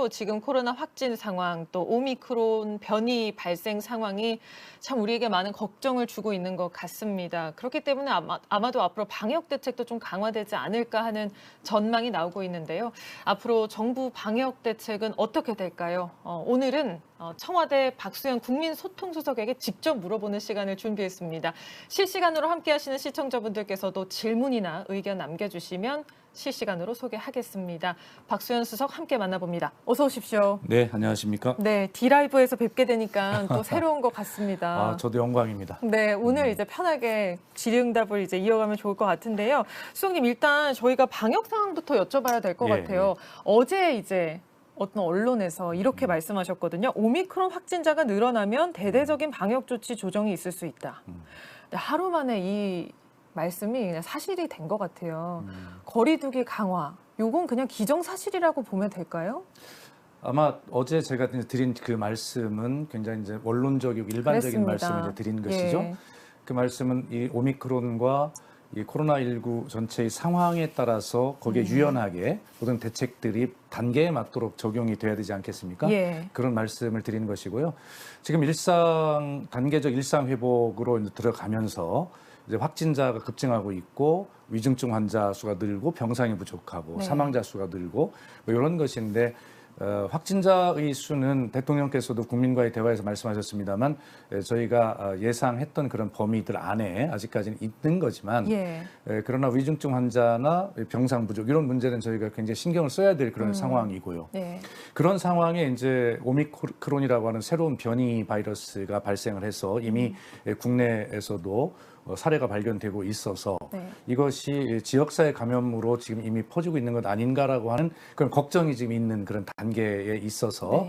지금 코로나 확진 상황, 또 오미크론 변이 발생 상황이 참 우리에게 많은 걱정을 주고 있는 것 같습니다. 그렇기 때문에 아마도 앞으로 방역 대책도 좀 강화되지 않을까 하는 전망이 나오고 있는데요. 앞으로 정부 방역 대책은 어떻게 될까요? 오늘은 청와대 박수현 국민소통수석에게 직접 물어보는 시간을 준비했습니다. 실시간으로 함께하시는 시청자분들께서도 질문이나 의견 남겨주시면 실시간으로 소개하겠습니다. 박수현 수석 함께 만나봅니다. 어서 오십시오. 네, 안녕하십니까? 네, D라이브에서 뵙게 되니까 또 새로운 것 같습니다. 저도 영광입니다. 네, 오늘 이제 편하게 질의응답을 이제 이어가면 좋을 것 같은데요. 수석님, 일단 저희가 방역 상황부터 여쭤봐야 될 것 같아요. 어제 이제 어떤 언론에서 이렇게 말씀하셨거든요. 오미크론 확진자가 늘어나면 대대적인 방역 조치 조정이 있을 수 있다. 근데 하루 만에 이 말씀이 그냥 사실이 된 것 같아요. 거리두기 강화, 요건 그냥 기정사실이라고 보면 될까요? 아마 어제 제가 드린 그 말씀은 굉장히 이제 원론적이고 일반적인 그랬습니다. 말씀을 이제 드린 것이죠. 예. 그 말씀은 이 오미크론과 이 코로나19 전체의 상황에 따라서 거기에 유연하게 모든 대책들이 단계에 맞도록 적용이 돼야 되지 않겠습니까? 예. 그런 말씀을 드리는 것이고요. 지금 단계적 일상 회복으로 이제 들어가면서 이제 확진자가 급증하고 있고 위중증 환자 수가 늘고 병상이 부족하고 네. 사망자 수가 늘고 뭐 이런 것인데 확진자의 수는 대통령께서도 국민과의 대화에서 말씀하셨습니다만 저희가 예상했던 그런 범위들 안에 아직까지는 있는 거지만 그러나 위중증 환자나 병상 부족 이런 문제는 저희가 굉장히 신경을 써야 될 그런 상황이고요. 네. 그런 상황에 이제 오미크론이라고 하는 새로운 변이 바이러스가 발생을 해서 이미 국내에서도 사례가 발견되고 있어서 이것이 지역사회 감염으로 지금 이미 퍼지고 있는 것 아닌가라고 하는 그런 걱정이 지금 있는 그런 단계에 있어서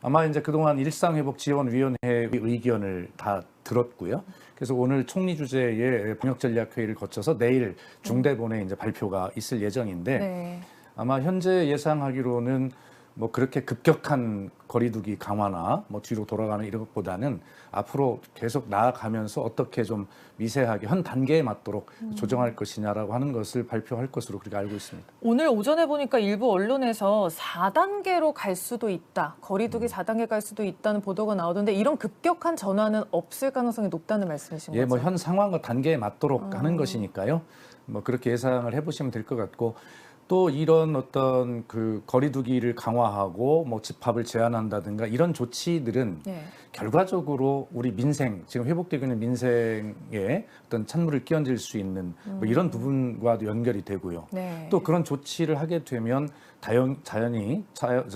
아마 이제 그동안 일상회복지원위원회의 의견을 다 들었고요. 그래서 오늘 총리 주재의 방역전략회의를 거쳐서 내일 중대본에 이제 발표가 있을 예정인데 아마 현재 예상하기로는 뭐 그렇게 급격한 거리두기 강화나 뭐 뒤로 돌아가는 이런 것보다는 앞으로 계속 나아가면서 어떻게 좀 미세하게 현 단계에 맞도록 조정할 것이냐라고 하는 것을 발표할 것으로 그렇게 알고 있습니다. 오늘 오전에 보니까 일부 언론에서 4단계로 갈 수도 있다. 거리두기 4단계 갈 수도 있다는 보도가 나오던데 이런 급격한 전환은 없을 가능성이 높다는 말씀이신 거죠? 예, 뭐 현 상황과 단계에 맞도록 하는 것이니까요. 뭐 그렇게 예상을 해보시면 될 것 같고 또 이런 어떤 그 거리두기를 강화하고 뭐 집합을 제한한다든가 이런 조치들은 결과적으로 우리 민생, 지금 회복되고 있는 민생에 어떤 찬물을 끼얹을 수 있는 뭐 이런 부분과도 연결이 되고요. 또 그런 조치를 하게 되면 자연히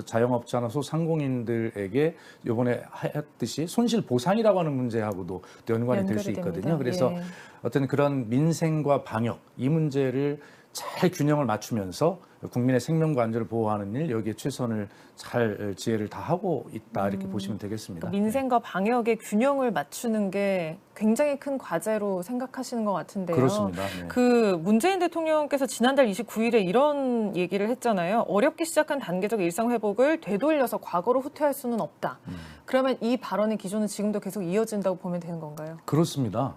자영업자나 소상공인들에게 이번에 했듯이 손실 보상이라고 하는 문제하고도 또 연관이 될 수 있거든요. 됩니다. 그래서 어떤 그런 민생과 방역 이 문제를 잘 균형을 맞추면서 국민의 생명과 안전을 보호하는 일 여기에 최선을 잘 지혜를 다하고 있다 이렇게 보시면 되겠습니다. 민생과 방역의 균형을 맞추는 게 굉장히 큰 과제로 생각하시는 것 같은데요. 그렇습니다. 그 문재인 대통령께서 지난달 29일에 이런 얘기를 했잖아요. 어렵게 시작한 단계적 일상 회복을 되돌려서 과거로 후퇴할 수는 없다. 그러면 이 발언의 기조는 지금도 계속 이어진다고 보면 되는 건가요? 그렇습니다.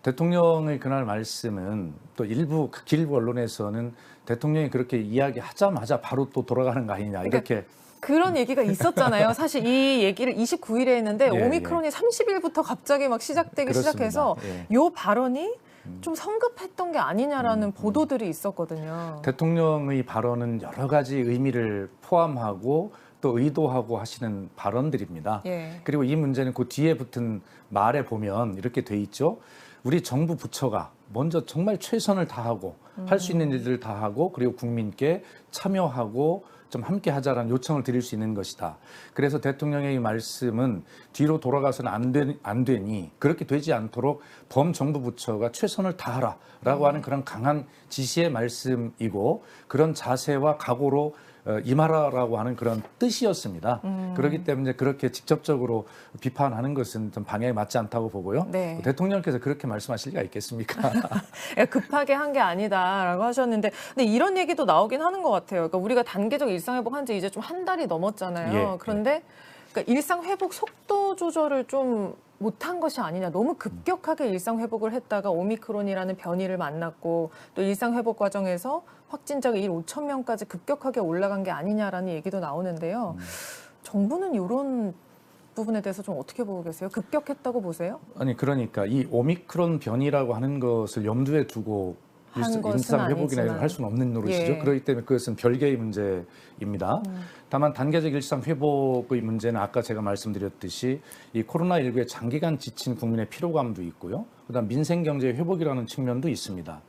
대통령의 그날 말씀은 또 일부 극일부 언론에서는 대통령이 그렇게 이야기하자마자 바로 또 돌아가는 거 아니냐 이렇게 그런 얘기가 있었잖아요. 사실 이 얘기를 29일에 했는데 오미크론이 30일부터 갑자기 막 시작되기 시작해서 이 발언이 좀 성급했던 게 아니냐라는 보도들이 있었거든요. 대통령의 발언은 여러 가지 의미를 포함하고 또 의도하고 하시는 발언들입니다. 그리고 이 문제는 그 뒤에 붙은 말에 보면 이렇게 돼 있죠. 우리 정부 부처가 먼저 정말 최선을 다하고 할 수 있는 일들을 다하고 그리고 국민께 참여하고 좀 함께 하자라는 요청을 드릴 수 있는 것이다. 그래서 대통령의 이 말씀은 뒤로 돌아가서는 안 되니 그렇게 되지 않도록 범정부 부처가 최선을 다하라라고 하는 그런 강한 지시의 말씀이고 그런 자세와 각오로 임하라라고 하는 그런 뜻이었습니다. 그렇기 때문에 그렇게 직접적으로 비판하는 것은 좀 방향에 맞지 않다고 보고요. 대통령께서 그렇게 말씀하실 리가 있겠습니까? 급하게 한 게 아니다라고 하셨는데 근데 이런 얘기도 나오긴 하는 것 같아요. 그러니까 우리가 단계적 일상 회복한 지 이제 좀 한 달이 넘었잖아요. 그런데 그러니까 일상 회복 속도 조절을 좀 못한 것이 아니냐. 너무 급격하게 일상 회복을 했다가 오미크론이라는 변이를 만났고 또 일상 회복 과정에서 확진자가 1일 5천 명까지 급격하게 올라간 게 아니냐라는 얘기도 나오는데요. 정부는 이런 부분에 대해서 좀 어떻게 보고 계세요? 급격했다고 보세요? 아니 그러니까 이 오미크론 변이라고 하는 것을 염두에 두고 일상 회복이나 이런 할 수는 없는 노릇이죠. 예. 그렇기 때문에 그것은 별개의 문제입니다. 다만 단계적 일상 회복의 문제는 아까 제가 말씀드렸듯이 이 코로나19에 장기간 지친 국민의 피로감도 있고요. 그다음 민생 경제 회복이라는 측면도 있습니다.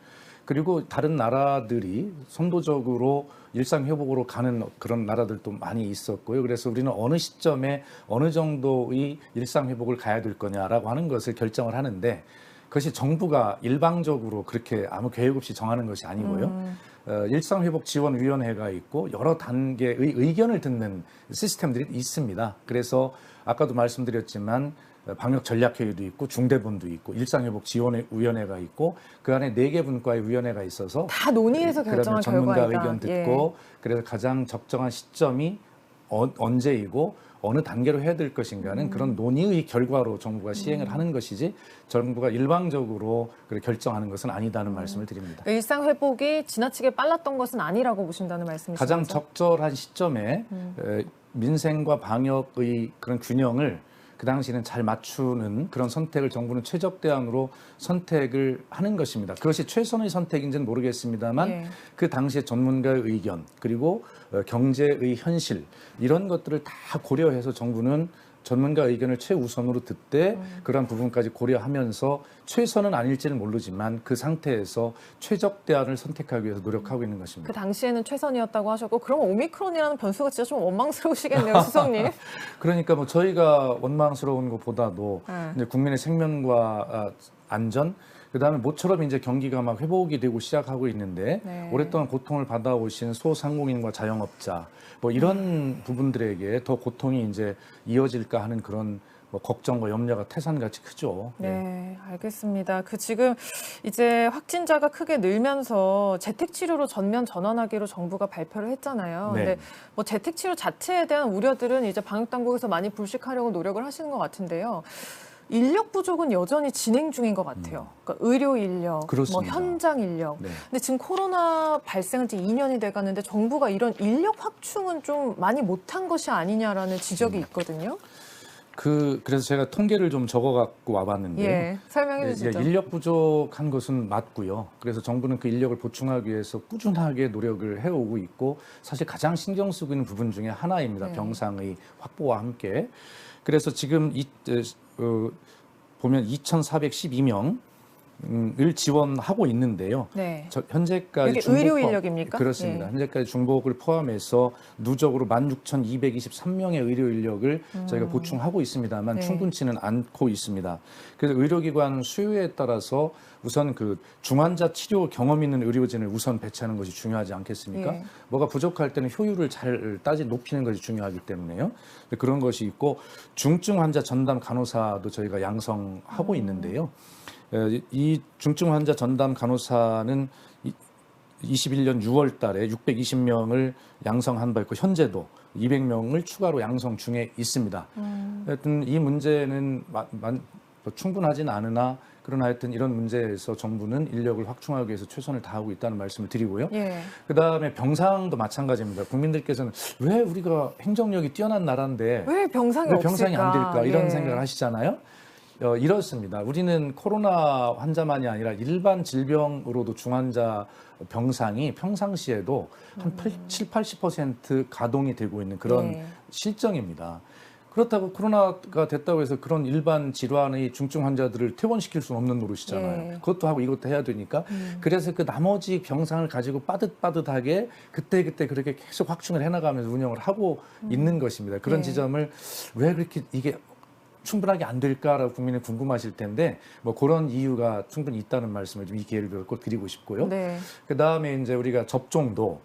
그리고 다른 나라들이 선도적으로 일상 회복으로 가는 그런 나라들도 많이 있었고요. 그래서 우리는 어느 시점에 어느 정도의 일상 회복을 가야 될 거냐라고 하는 것을 결정을 하는데 그것이 정부가 일방적으로 그렇게 아무 계획 없이 정하는 것이 아니고요. 일상회복지원위원회가 있고 여러 단계의 의견을 듣는 시스템들이 있습니다. 그래서 아까도 말씀드렸지만 방역전략회의도 있고 중대본도 있고 일상회복지원위원회가 있고 그 안에 4개 분과의 위원회가 있어서 다 논의해서 결정한 전문가 결과이다. 의견 듣고 그래서 가장 적정한 시점이 언제이고 어느 단계로 해야 될 것인가는 그런 논의의 결과로 정부가 시행을 하는 것이지 정부가 일방적으로 결정하는 것은 아니다는 말씀을 드립니다. 일상 회복이 지나치게 빨랐던 것은 아니라고 보신다는 말씀이시죠? 가장 적절한 시점에 민생과 방역의 그런 균형을 그 당시에는 잘 맞추는 그런 선택을 정부는 최적 대안으로 선택을 하는 것입니다. 그것이 최선의 선택인지는 모르겠습니다만 예. 그 당시의 전문가의 의견 그리고 경제의 현실 이런 것들을 다 고려해서 정부는 전문가 의견을 최우선으로 듣되 그러한 부분까지 고려하면서 최선은 아닐지는 모르지만 그 상태에서 최적 대안을 선택하기 위해서 노력하고 있는 것입니다. 그 당시에는 최선이었다고 하셨고 그럼 오미크론이라는 변수가 진짜 좀 원망스러우시겠네요, 수석님. 그러니까 뭐 저희가 원망스러운 것보다도 네. 이제 국민의 생명과 안전 그다음에 모처럼 이제 경기가 막 회복이 되고 시작하고 있는데 네. 오랫동안 고통을 받아오신 소상공인과 자영업자 뭐 이런 부분들에게 더 고통이 이제 이어질까 하는 그런 뭐 걱정과 염려가 태산같이 크죠. 네, 알겠습니다. 지금 이제 확진자가 크게 늘면서 재택치료로 전면 전환하기로 정부가 발표를 했잖아요. 네. 근데 뭐 재택치료 자체에 대한 우려들은 이제 방역당국에서 많이 불식하려고 노력을 하시는 것 같은데요. 인력 부족은 여전히 진행 중인 것 같아요. 그러니까 의료 인력, 그렇습니다. 뭐 현장 인력. 네. 근데 지금 코로나 발생한 지 2년이 돼가는데 정부가 이런 인력 확충은 좀 많이 못한 것이 아니냐라는 지적이 있거든요. 그래서 제가 통계를 좀 적어갖고 와봤는데요. 예, 설명해 주시죠. 인력 부족한 것은 맞고요. 그래서 정부는 그 인력을 보충하기 위해서 꾸준하게 노력을 해오고 있고 사실 가장 신경 쓰고 있는 부분 중에 하나입니다. 네. 병상의 확보와 함께. 그래서 지금 보면 2,412명을 지원하고 있는데요. 네. 현재까지 이게 의료 인력입니까? 그렇습니다. 예. 현재까지 중복을 포함해서 누적으로 16,223명의 의료 인력을 저희가 보충하고 있습니다만 네. 충분치는 않고 있습니다. 그래서 의료기관 수요에 따라서 우선 그 중환자 치료 경험 있는 의료진을 우선 배치하는 것이 중요하지 않겠습니까? 예. 뭐가 부족할 때는 효율을 잘 높이는 것이 중요하기 때문에요. 그런 것이 있고 중증 환자 전담 간호사도 저희가 양성하고 있는데요. 이 중증 환자 전담 간호사는 21년 6월 달에 620명을 양성한 바 있고 현재도 200명을 추가로 양성 중에 있습니다. 하여튼 이 문제는 충분하진 않으나 그러나 하여튼 이런 문제에서 정부는 인력을 확충하기 위해서 최선을 다하고 있다는 말씀을 드리고요. 예. 그다음에 병상도 마찬가지입니다. 국민들께서는 왜 우리가 행정력이 뛰어난 나라인데 왜 병상이 왜 병상이 안 될까 이런 예. 생각을 하시잖아요. 이렇습니다. 우리는 코로나 환자만이 아니라 일반 질병으로도 중환자 병상이 평상시에도 한 7, 80% 가동이 되고 있는 그런 예. 실정입니다. 그렇다고 코로나가 됐다고 해서 그런 일반 질환의 중증 환자들을 퇴원시킬 수는 없는 노릇이잖아요. 예. 그것도 하고 이것도 해야 되니까. 그래서 그 나머지 병상을 가지고 빠듯빠듯하게 그때 그렇게 계속 확충을 해나가면서 운영을 하고 있는 것입니다. 그런 예. 지점을 왜 그렇게 이게 충분하게 안 될까라고 국민이 궁금하실 텐데 뭐 그런 이유가 충분히 있다는 말씀을 좀 이 기회를 빌어 꼭 드리고 싶고요. 네. 그다음에 이제 우리가 접종도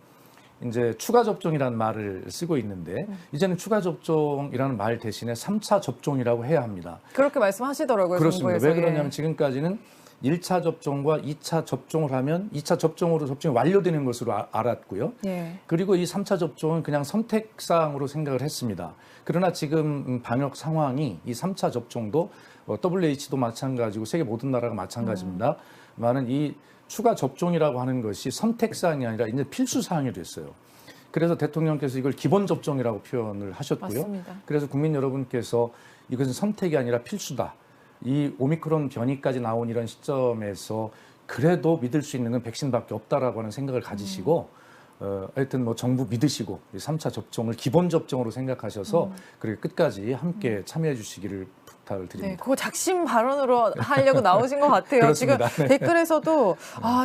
이제 추가 접종이라는 말을 쓰고 있는데 이제는 추가 접종이라는 말 대신에 3차 접종이라고 해야 합니다. 그렇게 말씀하시더라고요. 그렇습니다. 정부에서. 왜 그러냐면 예. 지금까지는 1차 접종과 2차 접종을 하면 2차 접종으로 접종이 완료되는 것으로 알았고요. 예. 그리고 이 3차 접종은 그냥 선택사항으로 생각을 했습니다. 그러나 지금 방역 상황이 이 3차 접종도 WH도 마찬가지고 세계 모든 나라가 마찬가지입니다. 많은 이 추가 접종이라고 하는 것이 선택사항이 아니라 이제 필수사항이 됐어요. 그래서 대통령께서 이걸 기본 접종이라고 표현을 하셨고요. 맞습니다. 그래서 국민 여러분께서 이것은 선택이 아니라 필수다. 이 오미크론 변이까지 나온 이런 시점에서 그래도 믿을 수 있는 건 백신밖에 없다라고 하는 생각을 가지시고 하여튼 뭐 정부 믿으시고 3차 접종을 기본 접종으로 생각하셔서 그리고 끝까지 함께 참여해 주시기를 부탁을 드립니다. 네, 그거 작심 발언으로 하려고 나오신 것 같아요. 그렇습니다. 지금 네. 댓글에서도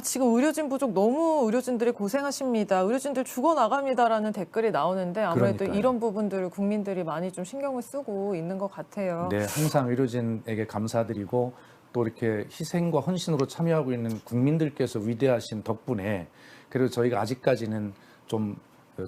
지금 의료진 부족 너무 의료진들이 고생하십니다. 의료진들 죽어나갑니다라는 댓글이 나오는데 아무래도 그러니까요. 이런 부분들을 국민들이 많이 좀 신경을 쓰고 있는 것 같아요. 네, 항상 의료진에게 감사드리고 또 이렇게 희생과 헌신으로 참여하고 있는 국민들께서 위대하신 덕분에 그래도 저희가 아직까지는 좀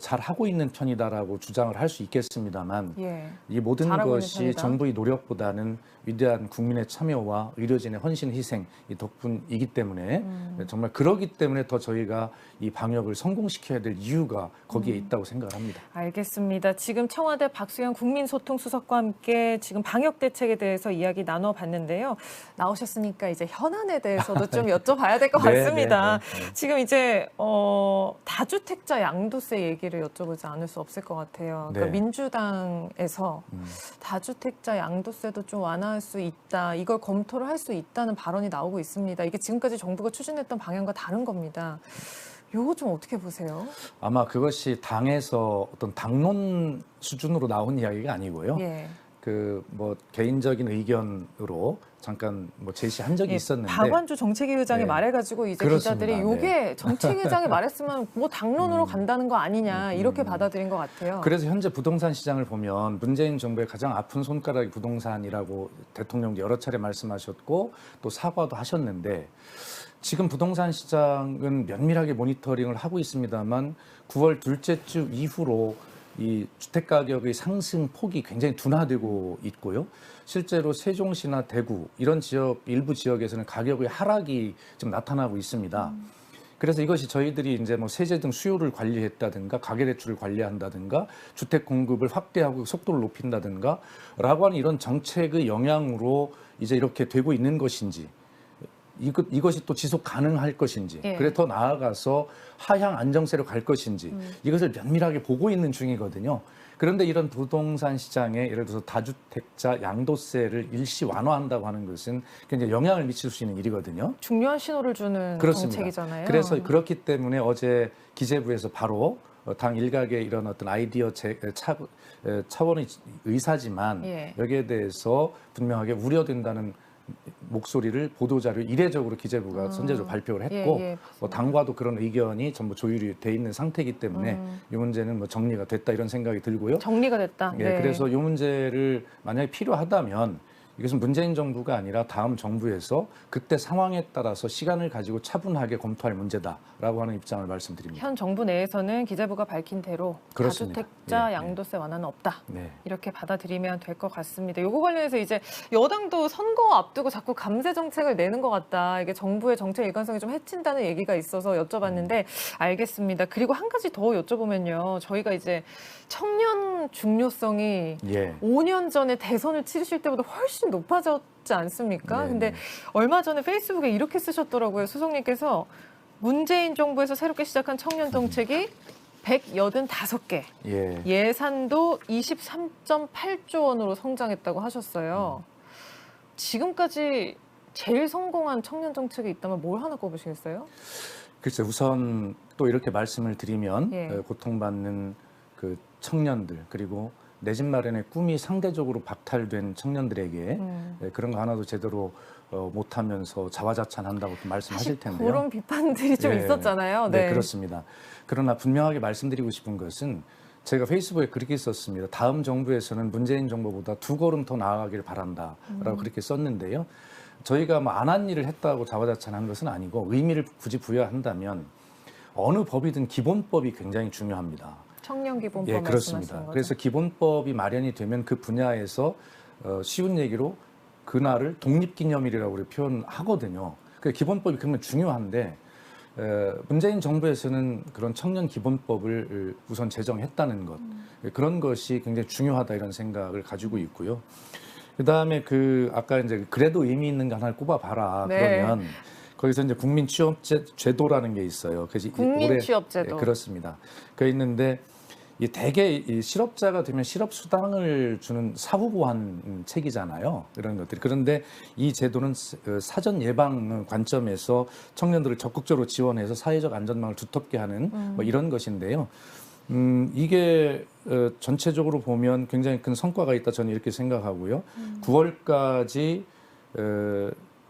잘하고 있는 편이다라고 주장을 할 수 있겠습니다만 예, 이 모든 잘하고 있는 것이 편이다. 정부의 노력보다는 위대한 국민의 참여와 의료진의 헌신 희생 이 덕분이기 때문에 정말 그러기 때문에 더 저희가 이 방역을 성공시켜야 될 이유가 거기에 있다고 생각을 합니다. 알겠습니다. 지금 청와대 박수현 국민소통수석과 함께 지금 방역 대책에 대해서 이야기 나눠봤는데요. 나오셨으니까 이제 현안에 대해서도 좀 여쭤봐야 될 것 네, 같습니다. 네, 네. 지금 이제 다주택자 양도세 얘기를 여쭤보지 않을 수 없을 것 같아요. 네. 그러니까 민주당에서 다주택자 양도세도 좀 완화할 수 있다. 이걸 검토를 할 수 있다는 발언이 나오고 있습니다. 이게 지금까지 정부가 추진했던 방향과 다른 겁니다. 요거 좀 어떻게 보세요? 아마 그것이 당에서 어떤 당론 수준으로 나온 이야기가 아니고요. 예. 그 뭐 개인적인 의견으로 잠깐 뭐 제시한 적이 있었는데 박완주 정책위 의장이 네. 말해가지고 이제 그렇습니다. 기자들이 요게 네. 정책위 의장이 말했으면 뭐 당론으로 간다는 거 아니냐 이렇게 받아들인 것 같아요. 그래서 현재 부동산 시장을 보면 문재인 정부의 가장 아픈 손가락이 부동산이라고 대통령도 여러 차례 말씀하셨고 또 사과도 하셨는데 지금 부동산 시장은 면밀하게 모니터링을 하고 있습니다만 9월 둘째 주 이후로 이 주택 가격의 상승 폭이 굉장히 둔화되고 있고요. 실제로 세종시나 대구 이런 지역 일부 지역에서는 가격의 하락이 좀 나타나고 있습니다. 그래서 이것이 저희들이 이제 뭐 세제 등 수요를 관리했다든가 가계대출을 관리한다든가 주택 공급을 확대하고 속도를 높인다든가 라고 하는 이런 정책의 영향으로 이제 이렇게 되고 있는 것인지 이것이 또 지속 가능할 것인지 예. 그래 더 나아가서 하향 안정세로 갈 것인지 이것을 면밀하게 보고 있는 중이거든요. 그런데 이런 부동산 시장에 예를 들어서 다주택자 양도세를 일시 완화한다고 하는 것은 굉장히 영향을 미칠 수 있는 일이거든요. 중요한 신호를 주는 그렇습니다. 정책이잖아요. 그래서 그렇기 때문에 어제 기재부에서 바로 당 일각의 이런 어떤 아이디어 차원의 의사지만 예. 여기에 대해서 분명하게 우려된다는 목소리를 보도자료 이례적으로 기재부가 선제적으로 발표를 했고 예, 뭐 당과도 그런 의견이 전부 조율이 돼 있는 상태이기 때문에 이 문제는 뭐 정리가 됐다 이런 생각이 들고요. 정리가 됐다. 예, 네. 그래서 이 문제를 만약에 필요하다면 이것은 문재인 정부가 아니라 다음 정부에서 그때 상황에 따라서 시간을 가지고 차분하게 검토할 문제다라고 하는 입장을 말씀드립니다. 현 정부 내에서는 기재부가 밝힌 대로 그렇습니다. 다주택자 예, 양도세 완화는 없다. 네. 이렇게 받아들이면 될 것 같습니다. 요거 관련해서 이제 여당도 선거 앞두고 자꾸 감세 정책을 내는 것 같다. 이게 정부의 정책 일관성이 좀 해친다는 얘기가 있어서 여쭤봤는데 알겠습니다. 그리고 한 가지 더 여쭤보면요. 저희가 이제 청년 중요성이 예. 5년 전에 대선을 치르실 때보다 훨씬 높아졌지 않습니까? 네, 근데 네. 얼마 전에 페이스북에 이렇게 쓰셨더라고요. 수석님께서 문재인 정부에서 새롭게 시작한 청년 정책이 185개, 예. 예산도 23.8조 원으로 성장했다고 하셨어요. 지금까지 제일 성공한 청년 정책이 있다면 뭘 하나 꼽으시겠어요? 글쎄 우선 또 이렇게 말씀을 드리면 예. 고통받는 그 청년들 그리고 내 집 마련의 꿈이 상대적으로 박탈된 청년들에게 그런 거 하나도 제대로 못하면서 자화자찬한다고 또 말씀하실 텐데요. 그런 비판들이 좀 예. 있었잖아요. 네, 그렇습니다. 그러나 분명하게 말씀드리고 싶은 것은 제가 페이스북에 그렇게 썼습니다. 다음 정부에서는 문재인 정부보다 2걸음 더 나아가길 바란다라고 그렇게 썼는데요. 저희가 뭐 안 한 일을 했다고 자화자찬한 것은 아니고 의미를 굳이 부여한다면 어느 법이든 기본법이 굉장히 중요합니다. 청년기본법 예, 말씀하시는 그렇습니다. 거죠? 그래서 기본법이 마련이 되면 그 분야에서 쉬운 얘기로 그날을 독립기념일이라고 우리 표현하거든요. 그 기본법이 그러면 중요한데 문재인 정부에서는 그런 청년 기본법을 우선 제정했다는 것 그런 것이 굉장히 중요하다 이런 생각을 가지고 있고요. 그다음에 아까 이제 그래도 의미 있는 거 하나를 꼽아봐라. 네. 그러면 거기서 이제 국민취업제도라는 게 있어요. 그래서 국민취업제도. 그렇습니다. 그 있는데 대개 이 실업자가 되면 실업수당을 주는 사후보완 책이잖아요. 이런 것들이. 그런데 이 제도는 사전 예방 관점에서 청년들을 적극적으로 지원해서 사회적 안전망을 두텁게 하는 뭐 이런 것인데요. 이게 전체적으로 보면 굉장히 큰 성과가 있다 저는 이렇게 생각하고요. 9월까지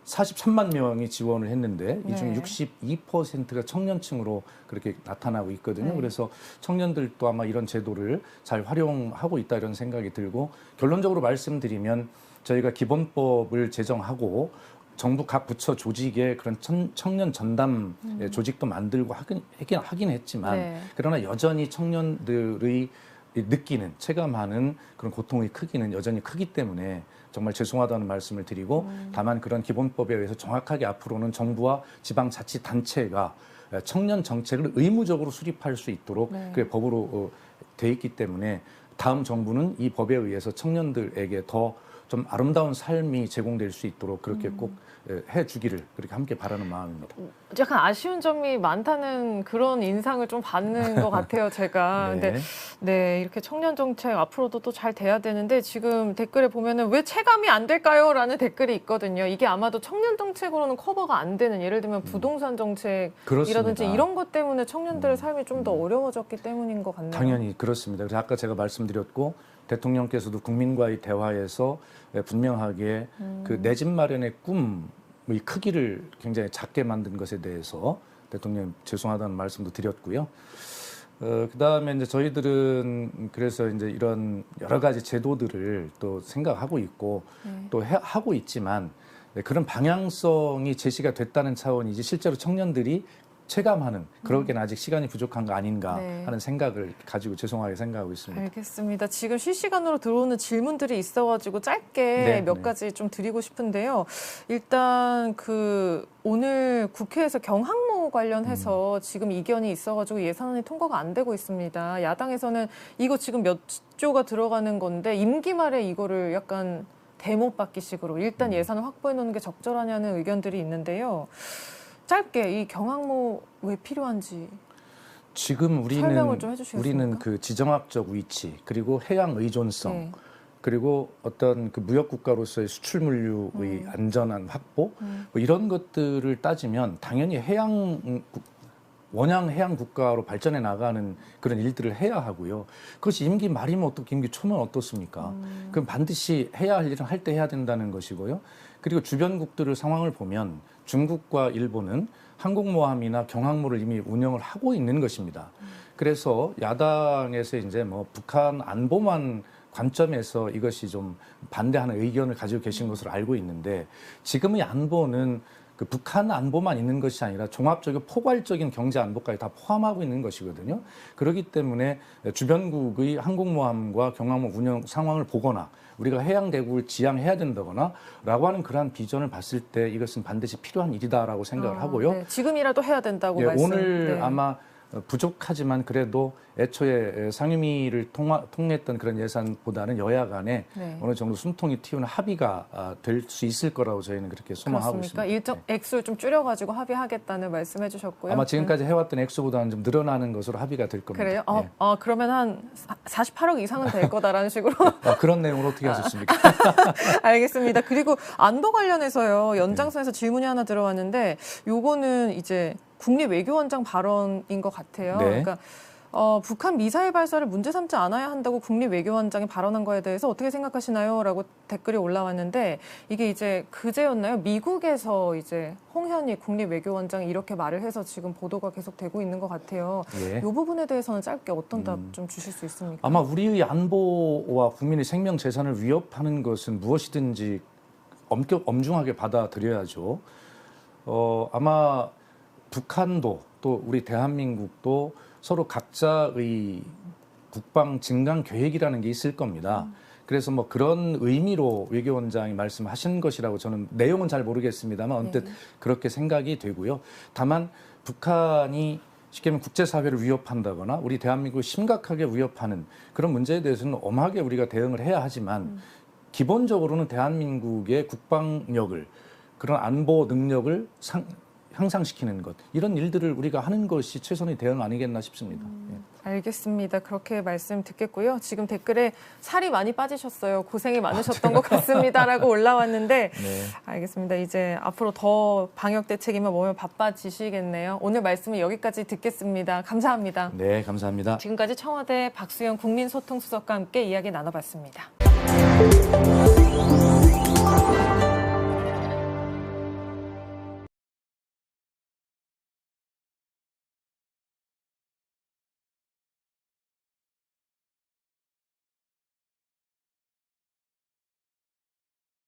43만 명이 지원을 했는데 이 중에 62%가 청년층으로 그렇게 나타나고 있거든요. 그래서 청년들도 아마 이런 제도를 잘 활용하고 있다 이런 생각이 들고 결론적으로 말씀드리면 저희가 기본법을 제정하고 정부 각 부처 조직에 그런 청년 전담 조직도 만들고 하긴 했지만 그러나 여전히 청년들의 느끼는 체감하는 그런 고통의 크기는 여전히 크기 때문에 정말 죄송하다는 말씀을 드리고 다만 그런 기본법에 의해서 정확하게 앞으로는 정부와 지방자치단체가 청년 정책을 의무적으로 수립할 수 있도록 그게 법으로 돼 있기 때문에 다음 정부는 이 법에 의해서 청년들에게 더 좀 아름다운 삶이 제공될 수 있도록 그렇게 꼭 해주기를 그렇게 함께 바라는 마음입니다. 약간 아쉬운 점이 많다는 그런 인상을 좀 받는 것 같아요, 제가. 네. 근데 네, 이렇게 청년 정책 앞으로도 또 잘 돼야 되는데 지금 댓글에 보면은 왜 체감이 안 될까요? 라는 댓글이 있거든요. 이게 아마도 청년 정책으로는 커버가 안 되는 예를 들면 부동산 정책이라든지 그렇습니다. 이런 것 때문에 청년들의 삶이 좀 더 어려워졌기 때문인 것 같네요. 당연히 그렇습니다. 그래서 아까 제가 말씀드렸고 대통령께서도 국민과의 대화에서 분명하게 그 내 집 마련의 꿈의 크기를 굉장히 작게 만든 것에 대해서 대통령 죄송하다는 말씀도 드렸고요. 그다음에 이제 저희들은 그래서 이제 이런 여러 가지 제도들을 또 생각하고 있고 또 하고 있지만 그런 방향성이 제시가 됐다는 차원이지 실제로 청년들이 체감하는 그러기에는 아직 시간이 부족한 거 아닌가 하는 생각을 가지고 죄송하게 생각하고 있습니다. 알겠습니다. 지금 실시간으로 들어오는 질문들이 있어가지고 짧게 몇 가지 좀 드리고 싶은데요. 일단 오늘 국회에서 경항모 관련해서 지금 이견이 있어가지고 예산안이 통과가 안 되고 있습니다. 야당에서는 이거 지금 몇 조가 들어가는 건데 임기 말에 이거를 약간 대못 받기식으로 일단 예산을 확보해 놓는 게 적절하냐는 의견들이 있는데요. 짧게 이 경항모 왜 필요한지 지금 설명을 좀 해주시겠습니까? 우리는 그 지정학적 위치 그리고 해양 의존성 그리고 어떤 그 무역 국가로서의 수출 물류의 안전한 확보 뭐 이런 것들을 따지면 당연히 원양 해양 국가로 발전해 나가는 그런 일들을 해야 하고요. 그것이 임기 말이면 어떻고 임기 초면 어떻습니까? 그럼 반드시 해야 할 일은 할 때 해야 된다는 것이고요. 그리고 주변국들의 상황을 보면 중국과 일본은 항공모함이나 경항모를 이미 운영을 하고 있는 것입니다. 그래서 야당에서 이제 뭐 북한 안보만 관점에서 이것이 좀 반대하는 의견을 가지고 계신 것으로 알고 있는데 지금의 안보는 그 북한 안보만 있는 것이 아니라 종합적이고 포괄적인 경제 안보까지 다 포함하고 있는 것이거든요. 그렇기 때문에 주변국의 항공모함과 경항모 운영 상황을 보거나 우리가 해양대국을 지향해야 된다거나 라고 하는 그러한 비전을 봤을 때 이것은 반드시 필요한 일이다라고 생각을 하고요. 네. 지금이라도 해야 된다고 말씀. 오늘 아마 부족하지만 그래도 애초에 상임위를 통했던 그런 예산보다는 여야 간에 어느 정도 숨통이 틔우는 합의가 될 수 있을 거라고 저희는 그렇게 소망하고 그렇습니까? 있습니다. 일정 액수를 좀 줄여가지고 합의하겠다는 말씀해 주셨고요. 아마 지금까지 해왔던 액수보다는 좀 늘어나는 것으로 합의가 될 겁니다. 그래요? 그러면 한 48억 이상은 될 거다라는 식으로. 그런 내용으로 어떻게 하셨습니까? 알겠습니다. 그리고 안보 관련해서요. 연장선에서 질문이 하나 들어왔는데 요거는 이제 국립외교원장 발언인 것 같아요. 그러니까 북한 미사일 발사를 문제 삼지 않아야 한다고 국립외교원장이 발언한 거에 대해서 어떻게 생각하시나요? 라고 댓글이 올라왔는데 이게 이제 그제였나요? 미국에서 이제 홍현희 국립외교원장이 이렇게 말을 해서 지금 보도가 계속 되고 있는 것 같아요. 이 부분에 대해서는 짧게 어떤 답 좀 주실 수 있습니까? 아마 우리의 안보와 국민의 생명 재산을 위협하는 것은 무엇이든지 엄중하게 받아들여야죠. 아마 북한도 또 우리 대한민국도 서로 각자의 국방 증강 계획이라는 게 있을 겁니다. 그래서 뭐 그런 의미로 외교원장이 말씀하신 것이라고 저는 내용은 잘 모르겠습니다만 언뜻 그렇게 생각이 되고요. 다만 북한이 쉽게 말하면 국제사회를 위협한다거나 우리 대한민국을 심각하게 위협하는 그런 문제에 대해서는 엄하게 우리가 대응을 해야 하지만 기본적으로는 대한민국의 국방력을 그런 안보 능력을 향상시키는 것 이런 일들을 우리가 하는 것이 최선의 대응 아니겠나 싶습니다. 알겠습니다. 그렇게 말씀 듣겠고요. 지금 댓글에 살이 많이 빠지셨어요. 고생이 많으셨던 것 같습니다라고 올라왔는데 네. 알겠습니다. 이제 앞으로 더 방역 대책이면 뭐면 바빠지시겠네요. 오늘 말씀은 여기까지 듣겠습니다. 감사합니다. 네, 감사합니다. 지금까지 청와대 박수영 국민소통수석과 함께 이야기 나눠봤습니다.